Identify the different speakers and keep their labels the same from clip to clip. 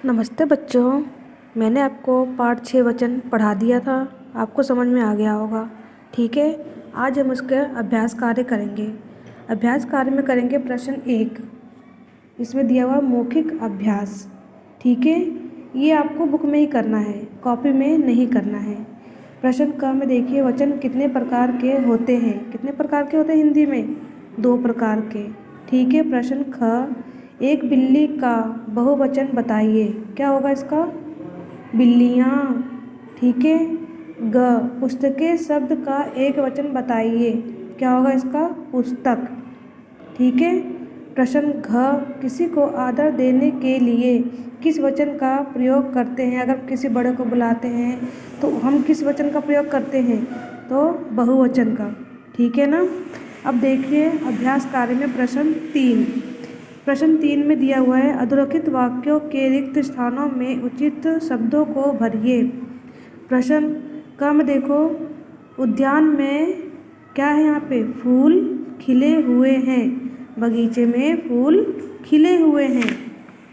Speaker 1: नमस्ते बच्चों। मैंने आपको पाठ 6 वचन पढ़ा दिया था, आपको समझ में आ गया होगा। ठीक है, आज हम उसका अभ्यास कार्य करेंगे। अभ्यास कार्य में करेंगे प्रश्न 1। इसमें दिया हुआ मौखिक अभ्यास। ठीक है, ये आपको बुक में ही करना है, कॉपी में नहीं करना है। प्रश्न क में देखिए, वचन कितने प्रकार के होते हैं। कितने प्रकार के होते हैं हिंदी में? 2 प्रकार के। ठीक है। प्रश्न ख, एक बिल्ली का बहुवचन बताइए। क्या होगा इसका? बिल्लियाँ। ठीक है। ग, पुस्तकें शब्द का एक वचन बताइए। क्या होगा इसका? पुस्तक। ठीक है। प्रश्न घ, किसी को आदर देने के लिए किस वचन का प्रयोग करते हैं? अगर किसी बड़े को बुलाते हैं तो हम किस वचन का प्रयोग करते हैं? तो बहुवचन का। ठीक है ना। अब देखिए अभ्यास कार्य में प्रश्न 3। प्रश्न 3 में दिया हुआ है, अधोरेखित वाक्यों के रिक्त स्थानों में उचित शब्दों को भरिए। प्रश्न क में देखो, उद्यान में क्या है? यहाँ पे फूल खिले हुए हैं। बगीचे में फूल खिले हुए हैं।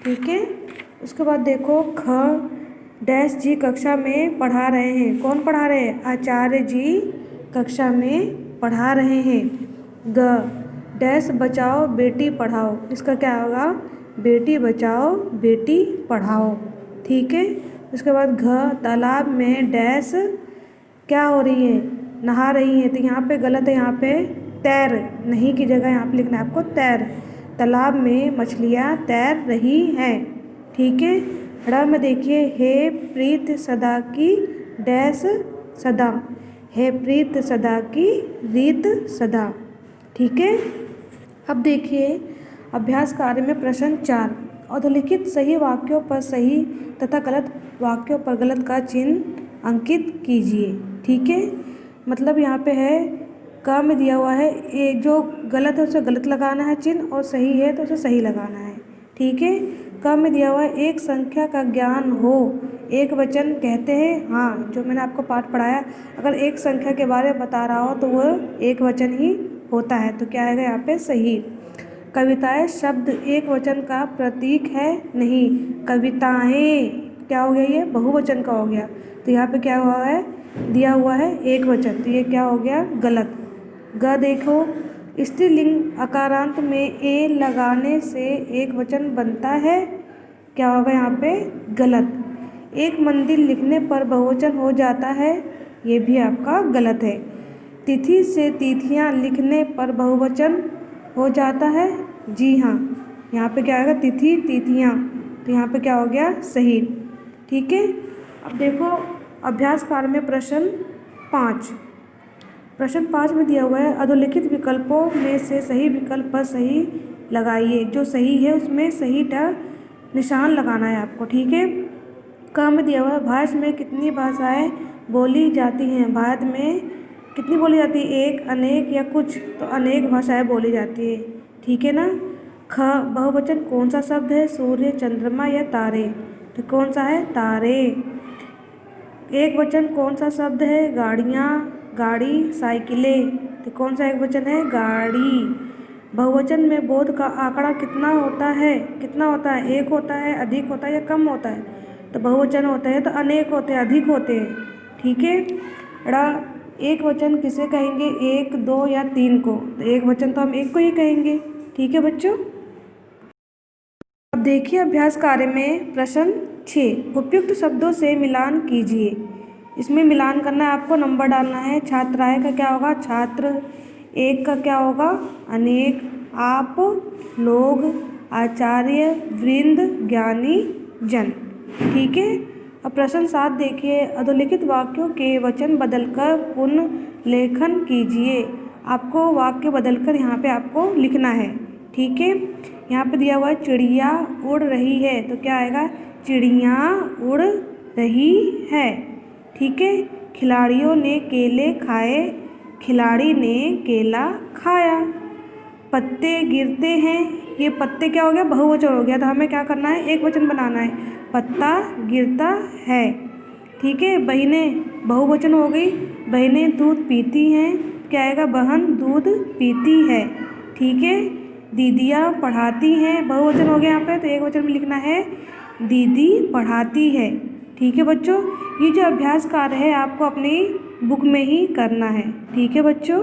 Speaker 1: ठीक है। उसके बाद देखो ख, डैश जी कक्षा में पढ़ा रहे हैं। कौन पढ़ा रहे हैं? आचार्य जी कक्षा में पढ़ा रहे हैं। ग, डैश बचाओ बेटी पढ़ाओ। इसका क्या होगा? बेटी बचाओ बेटी पढ़ाओ। ठीक है। उसके बाद घ, तालाब में डैश क्या हो रही है? नहा रही है। तो यहाँ पे गलत है, यहाँ पे तैर, नहीं की जगह यहाँ पे लिखना है आपको तैर। तालाब में मछलियाँ तैर रही हैं। ठीक है। ड़ में देखिए, हे प्रीत सदा की डैश सदा। हे प्रीत सदा की रीत सदा। ठीक है। अब देखिए अभ्यास कार्य में प्रश्न 4, अधोलिखित सही वाक्यों पर सही तथा गलत वाक्यों पर गलत का चिन्ह अंकित कीजिए। ठीक है। मतलब यहाँ पे है क में दिया हुआ है, ये जो गलत है उसे गलत लगाना है चिन्ह, और सही है तो उसे सही लगाना है। ठीक है। क में दिया हुआ है, एक संख्या का ज्ञान हो एक वचन कहते हैं। हाँ, जो मैंने आपको पाठ पढ़ाया, अगर एक संख्या के बारे में बता रहा हो तो वह एक वचन ही होता है। तो क्या आएगा यहाँ पे? सही। कविताएं शब्द एक वचन का प्रतीक है? नहीं, कविताएं क्या हो गया? ये बहुवचन का हो गया। तो यहाँ पे क्या हुआ है? दिया हुआ है एक वचन, तो ये क्या हो गया? गलत। ग देखो, स्त्रीलिंग अकारांत में ए लगाने से एक वचन बनता है। क्या होगा यहाँ पे? गलत। एक मंदिर लिखने पर बहुवचन हो जाता है, ये भी आपका गलत है। तिथि से तिथियां लिखने पर बहुवचन हो जाता है। जी हाँ, यहाँ पे क्या आएगा? तिथि तिथियां। तो यहाँ पे क्या हो गया? सही। ठीक है। अब देखो अभ्यास कार्य में प्रश्न 5। प्रश्न 5 में दिया हुआ है, अधोलिखित विकल्पों में से सही विकल्प पर सही लगाइए। जो सही है उसमें सही निशान लगाना है आपको। ठीक है। क में दिया हुआ है, भारत में कितनी भाषाएं बोली जाती हैं? भारत में कितनी बोली जाती है? एक, अनेक या कुछ? तो अनेक भाषाएं बोली जाती है। ठीक है ना। ख, बहुवचन कौन सा शब्द है? सूर्य, चंद्रमा या तारे? तो कौन सा है? तारे। एक वचन कौन सा शब्द है? गाड़ियाँ, गाड़ी, साइकिलें। तो कौन सा एक वचन है? गाड़ी। बहुवचन में बोध का आंकड़ा कितना होता है? कितना होता है? एक होता है, अधिक होता है या कम होता है? तो बहुवचन होता है तो अनेक होते हैं, अधिक होते हैं। ठीक है। ड़, एक वचन किसे कहेंगे? एक, दो या तीन को? तो एक वचन तो हम एक को ही कहेंगे। ठीक है बच्चों। अब देखिए अभ्यास कार्य में प्रश्न 6, उपयुक्त शब्दों से मिलान कीजिए। इसमें मिलान करना है आपको, नंबर डालना है। छात्राएँ का क्या होगा? छात्र। एक का क्या होगा? अनेक। आप, लोग, आचार्य, वृंद, ज्ञानी, जन। ठीक है। अब प्रश्न 7 देखिए, अधोलिखित वाक्यों के वचन बदलकर पुनः लेखन कीजिए। आपको वाक्य बदलकर यहाँ पे आपको लिखना है। ठीक है। यहाँ पे दिया हुआ है, चिड़िया उड़ रही है। तो क्या आएगा? चिड़ियाँ उड़ रही है। ठीक है। खिलाड़ियों ने केले खाए, खिलाड़ी ने केला खाया। पत्ते गिरते हैं, ये पत्ते क्या हो गया? बहुवचन हो गया। तो हमें क्या करना है? एक वचन बनाना है, पत्ता गिरता है। ठीक है। बहनें बहुवचन हो गई, बहनें दूध पीती हैं। क्या आएगा? बहन दूध पीती है। ठीक है। दीदियाँ पढ़ाती हैं, बहुवचन हो गया यहाँ पे, तो एक वचन में लिखना है दीदी पढ़ाती है। ठीक है बच्चों, ये जो अभ्यास कार्य है आपको अपनी बुक में ही करना है। ठीक है बच्चों।